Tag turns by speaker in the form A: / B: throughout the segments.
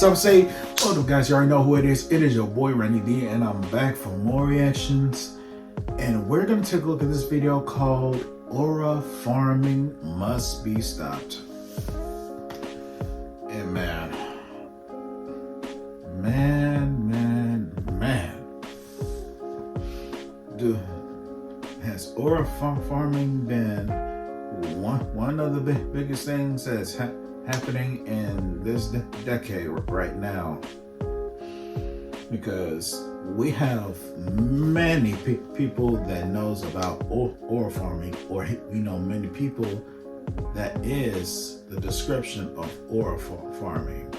A: Some say, oh, guys, you already know who it is. It is your boy, Randy D, and I'm back for more reactions. And we're going to take a look at this video called Aura Farming Must Be Stopped. And man. Dude, has aura farming been one of the biggest things that's happening in this decade right now? Because we have many people that knows about aura farming, or many people that is the description of aura farming,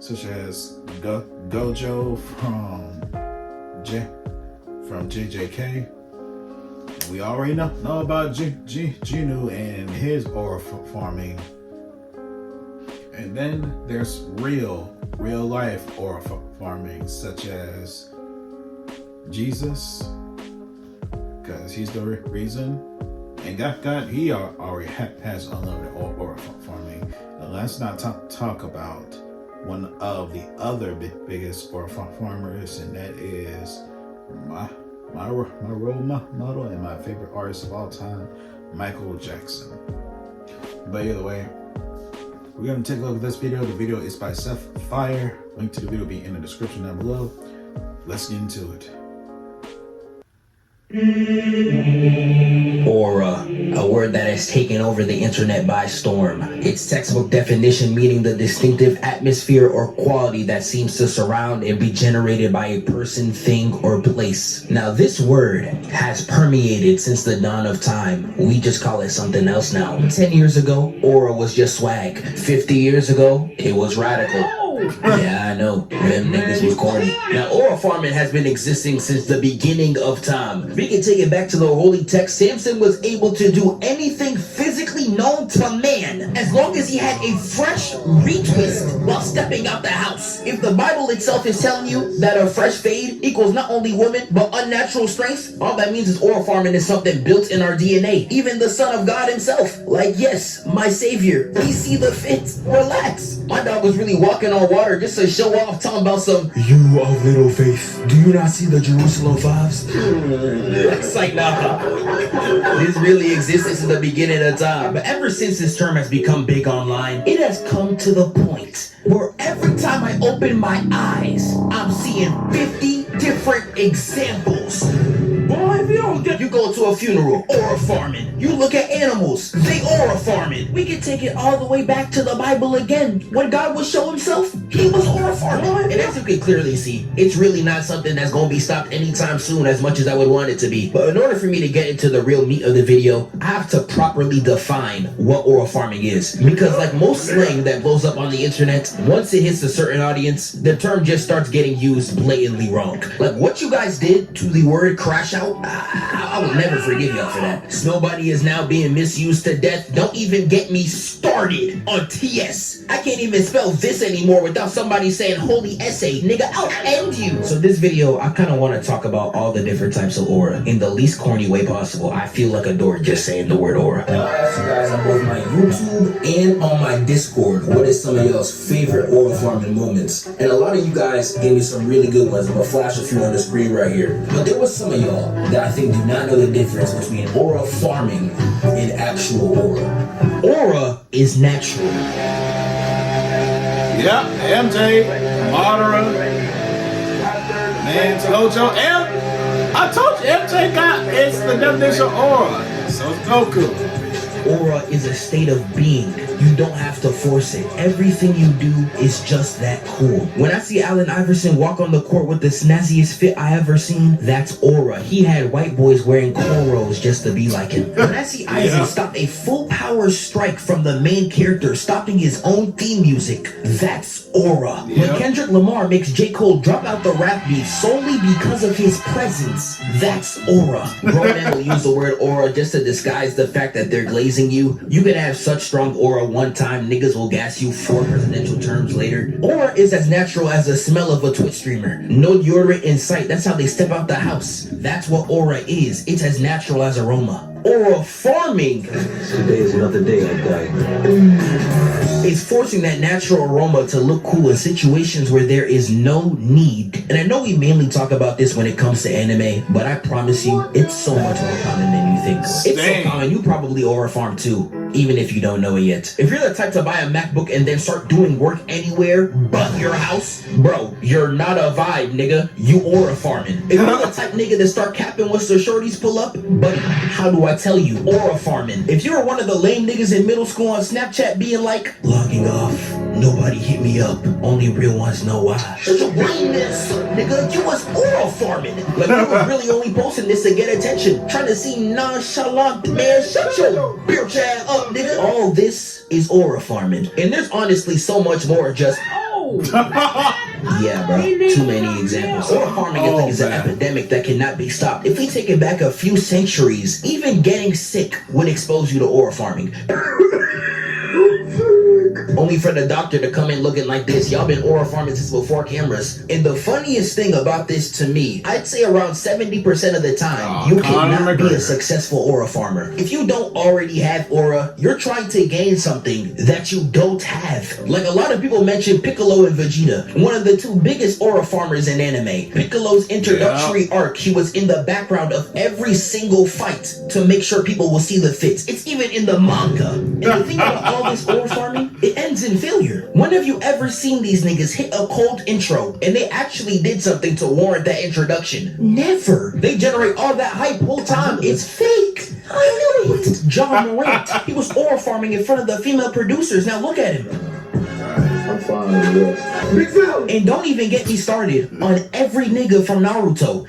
A: such as Gojo from JJK. We already know about Genu and his aura farming. And then there's real life aura farming, such as Jesus, because he's the reason. And God, he already has unlimited aura farming. Now let's not talk about one of the other biggest aura farmers, and that is my role model and my favorite artist of all time, Michael Jackson. But either way, we're going to take a look at this video. The video is by Sapphire. Link to the video will be in the description down below. Let's get into it.
B: Aura, a word that has taken over the internet by storm. Its textbook definition meaning the distinctive atmosphere or quality that seems to surround and be generated by a person, thing, or place. Now this word has permeated since the dawn of time. We just call it something else now. 10 years ago, aura was just swag. 50 years ago, it was radical. Yeah, I know. Them niggas was corny. Now, aura farming has been existing since the beginning of time. We can take it back to the holy text. Samson was able to do anything physically known to man as long as he had a fresh retwist while stepping out the house. If the Bible itself is telling you that a fresh fade equals not only women but unnatural strength, all that means is aura farming is something built in our DNA. Even the Son of God himself, like, yes, my savior, we see the fit. Relax. My dog was really walking on water just to show off, talking about some "you of little faith, do you not see the Jerusalem vibes?" It's like, nah, this really existed since the beginning of time. But ever since this term has become big online, it has come to the point where every time I open my eyes, I'm seeing 50 different examples. Boy, if you don't get, you go to a funeral, aura farming. You look at animals, they aura farming. We can take it all the way back to the Bible again. When God would show himself, he was aura farming. And as you can clearly see, it's really not something that's going to be stopped anytime soon, as much as I would want it to be. But in order for me to get into the real meat of the video, I have to properly define what aura farming is. Because like most slang that blows up on the internet, once it hits a certain audience, the term just starts getting used blatantly wrong. Like what you guys did to the word crash out, I will never forgive y'all for that. Nobody is now being misused to death. Don't even get me started on TS. I can't even spell this anymore without somebody saying holy essay. Nigga, I'll end you. So this video, I kind of want to talk about all the different types of aura in the least corny way possible. I feel like a dork just saying the word aura. Now I asked you guys on both my YouTube and on my Discord, what is some of y'all's favorite aura farming moments? And a lot of you guys gave me some really good ones. I'm gonna flash a few on the screen right here. But there was some of y'all that I think do not know the difference between aura farming and actual aura. Aura is natural.
A: Yep, MJ, Madara, man, Gojo, I told you, MJ it's the definition of aura. So it's Goku.
B: Aura is a state of being. You don't have to force it. Everything you do is just that cool. When I see Allen Iverson walk on the court with the snazziest fit I ever seen, that's aura. He had white boys wearing cornrows just to be like him. When I see Isaac stop a full power strike from the main character, stopping his own theme music, that's aura. When Kendrick Lamar makes J. Cole drop out the rap beef solely because of his presence, that's aura. Grown men will use the word aura just to disguise the fact that they're glazing you. You can have such strong aura one time, niggas will gas you 4 presidential terms later. Aura is as natural as the smell of a Twitch streamer. No deodorant in sight, that's how they step out the house. That's what aura is. It's as natural as aroma. aura farming.
C: Today is another day I died.
B: It's forcing that natural aroma to look cool in situations where there is no need. And I know we mainly talk about this when it comes to anime, but I promise you, it's so much more common than you think. It's so common, you probably aura farm too, even if you don't know it yet. If you're the type to buy a MacBook and then start doing work anywhere but your house, bro, you're not a vibe, nigga. You aura farming. If you're the type nigga that start capping once the shorties pull up, buddy, how do I tell you? Aura farming. If you're one of the lame niggas in middle school on Snapchat being like, logging off, nobody hit me up, only real ones know why. Such a lameness, nigga. You was aura farming. Like, you was really only posting this to get attention, trying to seem nonchalant, man. Shut your beer chat up, nigga. All this is aura farming, and there's honestly so much more. Just yeah, bro. Too many examples. Aura farming is an epidemic that cannot be stopped. If we take it back a few centuries, even getting sick would expose you to aura farming. Only for the doctor to come in looking like this. Y'all been aura farming since before cameras. And the funniest thing about this to me, I'd say around 70% of the time, you cannot be a successful aura farmer. If you don't already have aura, you're trying to gain something that you don't have. Like a lot of people mention Piccolo and Vegeta, one of the two biggest aura farmers in anime. Piccolo's introductory arc, he was in the background of every single fight to make sure people will see the fits. It's even in the manga. And the thing about all this aura farming, it ends in failure. When have you ever seen these niggas hit a cold intro and they actually did something to warrant that introduction? Never. They generate all that hype whole time. It's fake. I knew it. John Morant, he was aura farming in front of the female producers. Now look at him.
C: I'm fine with this.
B: And don't even get me started on every nigga from Naruto.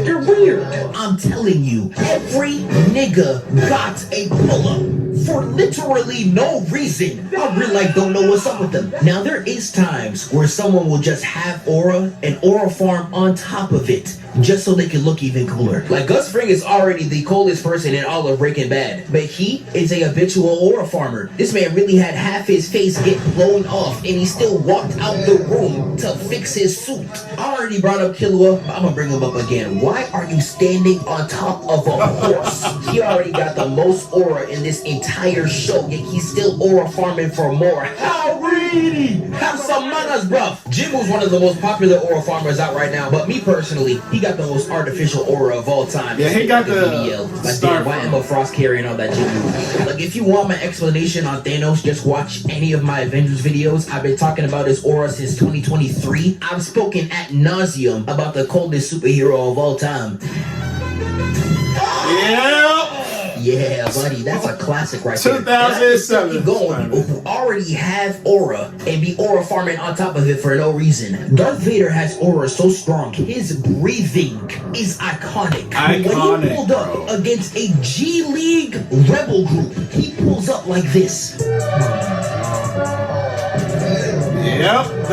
B: You're weird. I'm telling you, every nigga got a pull-up for literally no reason. I really don't know what's up with them. Now there is times where someone will just have aura and aura farm on top of it, just so they can look even cooler. Like Gus Fring is already the coldest person in all of Breaking Bad, but he is a habitual aura farmer. This man really had half his face get blown off, and he still walked out the room to fix his suit. I already brought up Killua, but I'm gonna bring him up again. Why are you standing on top of a horse? He already got the most aura in this entire show, yet he's still aura farming for more. How greedy! Have some manners, bruv. Jimu's one of the most popular aura farmers out right now, but me personally, he got the most artificial aura of all time.
A: Yeah, he got the
B: like, damn, why Emma Frost carrying all that Jimu? Like, if you want my explanation on Thanos, just watch any of my Avengers videos. I've been talking about his aura since 2023. I've spoken at nauseum about the coldest superhero of all time. Yeah, buddy, that's a classic right there.
A: 2007.
B: Going people who already have aura and be aura farming on top of it for no reason. Darth Vader has aura so strong, his breathing is iconic. When he pulled up against a G League rebel group, he pulls up like this.
A: Yep,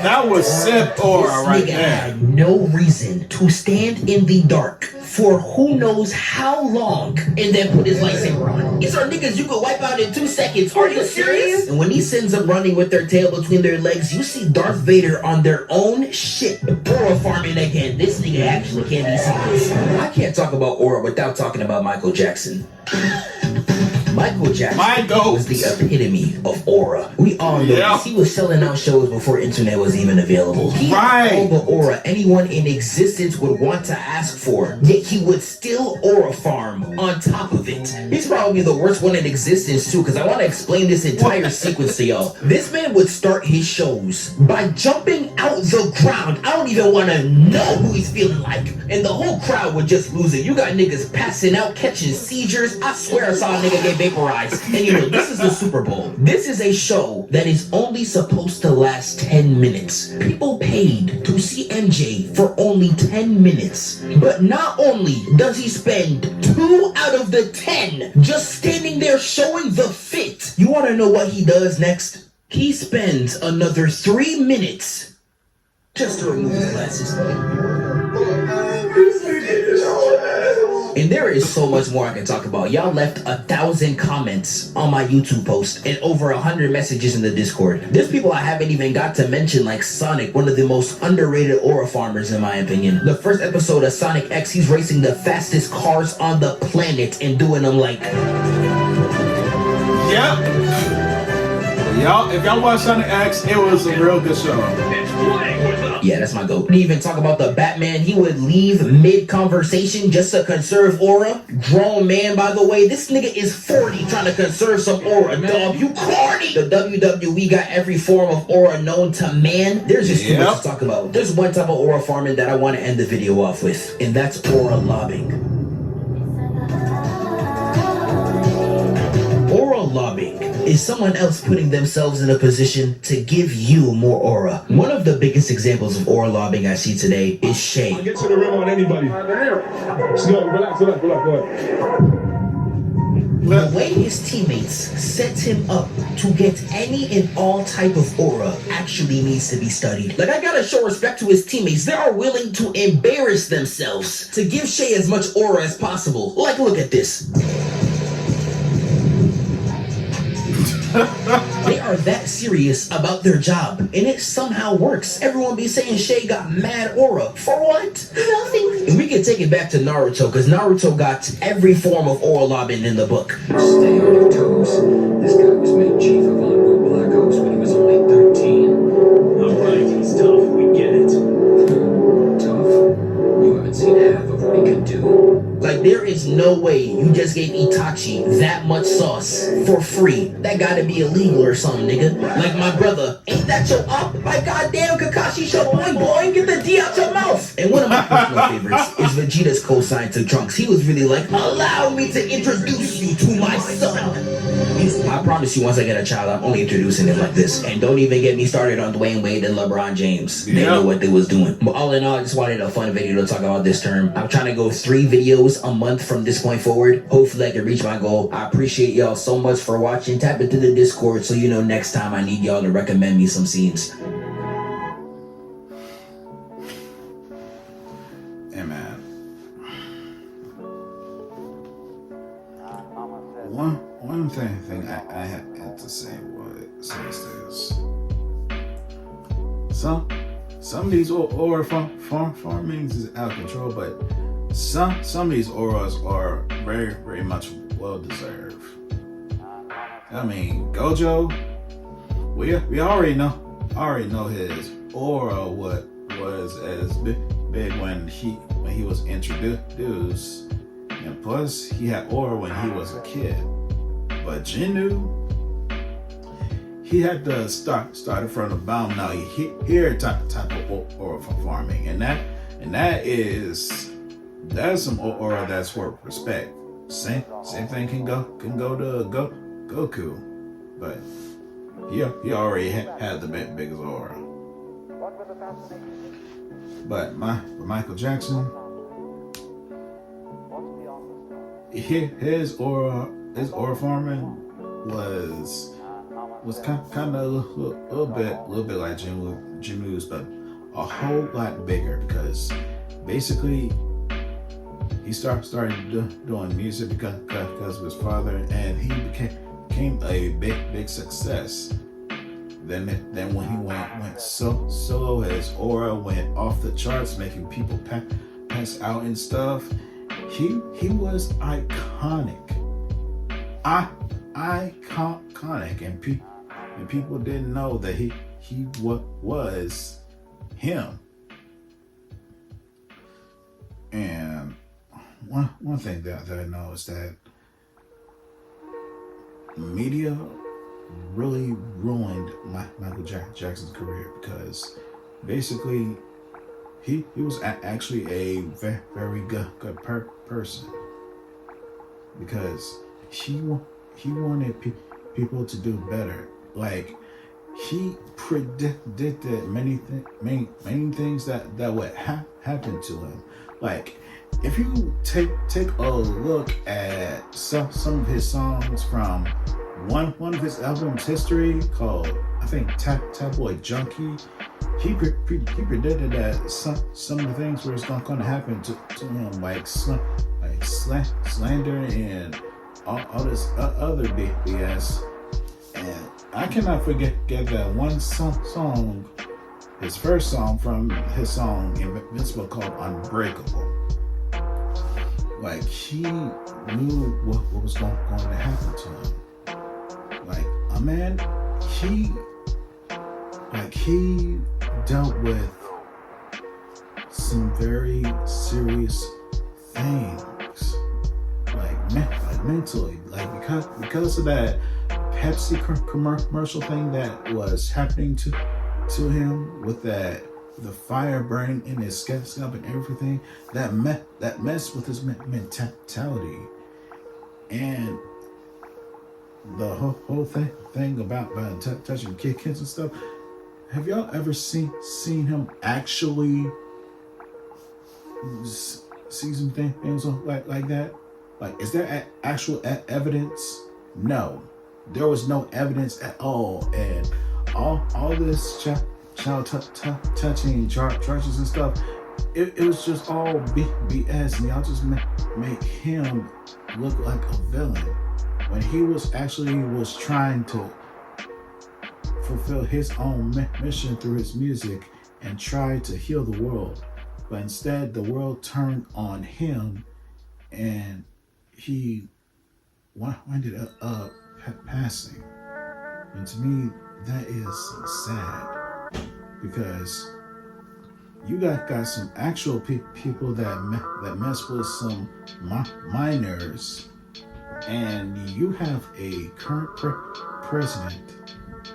A: that was Sith aura right there.
B: Had no reason to stand in the dark for who knows how long and then put his lightsaber on. These are niggas you could wipe out in 2 seconds. Are you serious? And when he sends them running with their tail between their legs, you see Darth Vader on their own ship. Aura farming again. This nigga actually can't be serious. I can't talk about aura without talking about Michael Jackson. Michael Jackson was the epitome of aura. We all know this. He was selling out shows before internet was even available. He had all the aura anyone in existence would want to ask for, yet he would still aura farm on top of it. He's probably the worst one in existence too, because I want to explain this entire sequence to y'all. This man would start his shows by jumping out the ground. I don't even want to know who he's feeling like. And the whole crowd would just lose it. You got niggas passing out, catching seizures. I swear I saw a nigga get vaporized. And you know, this is the Super Bowl. This is a show that is only supposed to last 10 minutes. People paid to see MJ for only 10 minutes. But not only does he spend 2 out of the 10 just standing there showing the fit. You want to know what he does next? He spends another 3 minutes just to remove his glasses. And there is so much more I can talk about. Y'all left 1,000 comments on my YouTube post and over 100 messages in the Discord. There's people I haven't even got to mention, like Sonic, one of the most underrated aura farmers in my opinion. The first episode of Sonic X, he's racing the fastest cars on the planet and doing them like...
A: Yep. Y'all, if y'all watch Sonic X, it was a real good show.
B: Yeah, that's my goat. Didn't even talk about the Batman. He would leave mid-conversation just to conserve aura. Grown man, by the way. This nigga is 40 trying to conserve some aura, dog. You corny! The WWE got every form of aura known to man. There's just too much to talk about. There's one type of aura farming that I want to end the video off with, and that's aura lobbing. Aura lobbing is someone else putting themselves in a position to give you more aura. One of the biggest examples of aura lobbing I see today is Shay.
D: Get to the rim on anybody. Just go, relax.
B: The way his teammates set him up to get any and all type of aura actually needs to be studied. Like, I gotta show respect to his teammates. They are willing to embarrass themselves to give Shay as much aura as possible. Like, look at this. They are that serious about their job, and it somehow works. Everyone be saying Shay got mad aura. For what? Nothing. And we can take it back to Naruto, because Naruto got every form of aura lobbing in the book.
E: Stay on your toes. This guy was made chief of Envoy Black Ops when he was only 13. Alright, he's tough. We get it. Tough? You haven't seen half of what he could do.
B: Like, there is no way you just gave Itachi that much sauce for free. That gotta be illegal or something, nigga. Like my brother, ain't that your up? Like, goddamn, Kakashi, shut boy, get the D out your mouth. And one of my personal favorites is Vegeta's co-sign to Trunks. He was really like, allow me to introduce you to my son. I promise you, once I get a child, I'm only introducing him like this. And don't even get me started on Dwayne Wade and LeBron James. They know what they was doing. But all in all, I just wanted a fun video to talk about this term. I'm trying to go 3 videos a month from this point forward. Hopefully I can reach my goal. I appreciate y'all so much for watching. Tap into the Discord so you know next time I need y'all to recommend me some scenes.
A: Hey man. One thing I had to say was this. Some of these aura farmings is out of control, but some of these auras are very, very much well deserved. I mean, Gojo, we already know his aura was as big when he was introduced, and plus he had aura when he was a kid. But Jinnu, he had to start from the bottom. Now he here type of aura farming, and that's some aura that's worth respect. Same thing can go to Goku, but he already had the biggest aura. But Michael Jackson, his aura farming was kind of a little bit like Jinwoo's, but a whole lot bigger, because basically he started doing music because of his father, and he became a big success. Then when he went solo, his aura went off the charts, making people pass out and stuff. He was iconic, and people didn't know that he was him. And one thing that I know is that media really ruined Michael Jackson's career, because basically he was actually a very good person, because he wanted people to do better. Like, he predicted many things that would happen to him. Like, if you take a look at some of his songs from one of his albums' history, called, I think, Tabloid Junkie, he predicted that some of the things were going to happen to him, like like slander and all this other BS. And I cannot forget that one song, his first song from his song Invincible called Unbreakable. Like, he knew what was going to happen to him. Like, a man, he dealt with some very serious things, like mentally, like because of that Pepsi commercial thing that was happening to him, with the fire burning in his scalp and everything, that messed with his mentality. And the whole thing about touching kids and stuff. Have y'all ever seen him actually see some things like that? Like, is there actual evidence? No, there was no evidence at all, and all this child touching charges and stuff. It was just all BS, and y'all just make him look like a villain when he was trying to fulfill his own mission through his music and try to heal the world. But instead, the world turned on him, and he ended up passing. And to me, that is sad, because you got some actual people that mess with some minors, and you have a current president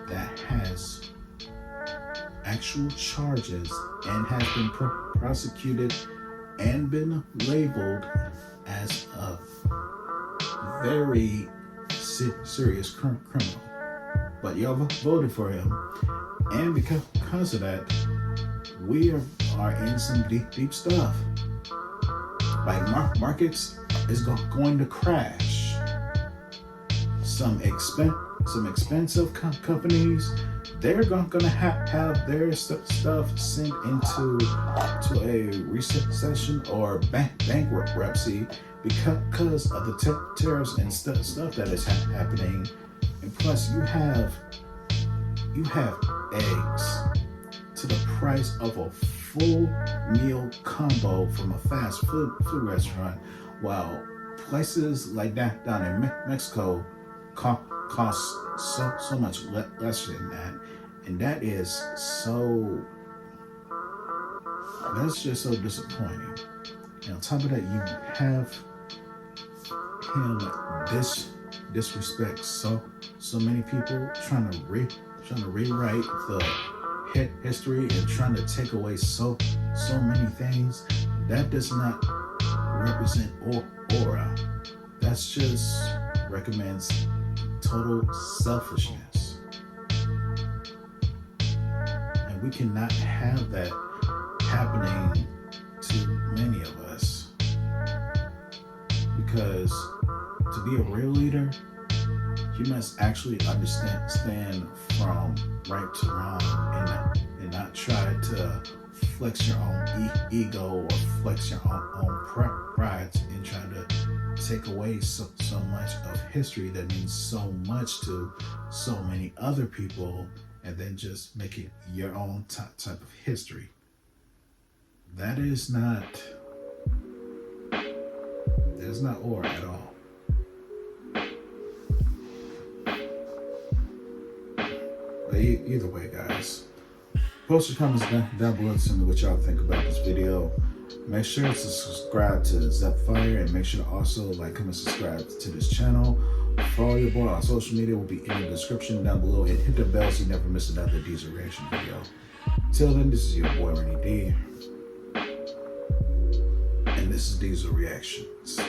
A: that has actual charges and has been prosecuted and been labeled as a very serious criminal. But y'all voted for him, and because of that, we are in some deep stuff. Like, markets is going to crash. Some expensive companies, they're going to have their stuff sent into a recession or bankruptcy because of the tariffs and stuff that is happening. And plus, you have eggs to the price of a full meal combo from a fast food restaurant, while places like that down in Mexico cost so much less than that. And that's just so disappointing. And on top of that, you have him disrespect so many people, trying to rewrite the history and trying to take away so many things. That does not represent aura. That's just recommends total selfishness. And we cannot have that happening to many of us, because to be a real leader, you must actually understand from right to wrong, and not try to flex your own ego or flex your own pride and try to take away so much of history that means so much to so many other people, and then just make it your own type of history. That is not aura at all. But either way, guys, post your comments down below to tell me what y'all think about this video. Make sure to subscribe to Zepfire, and make sure to also like, comment, subscribe to this channel. Follow your boy on social media, will be in the description down below, and hit the bell so you never miss another Diesel reaction video. Till then, this is your boy Rennie D, and this is Diesel Reactions.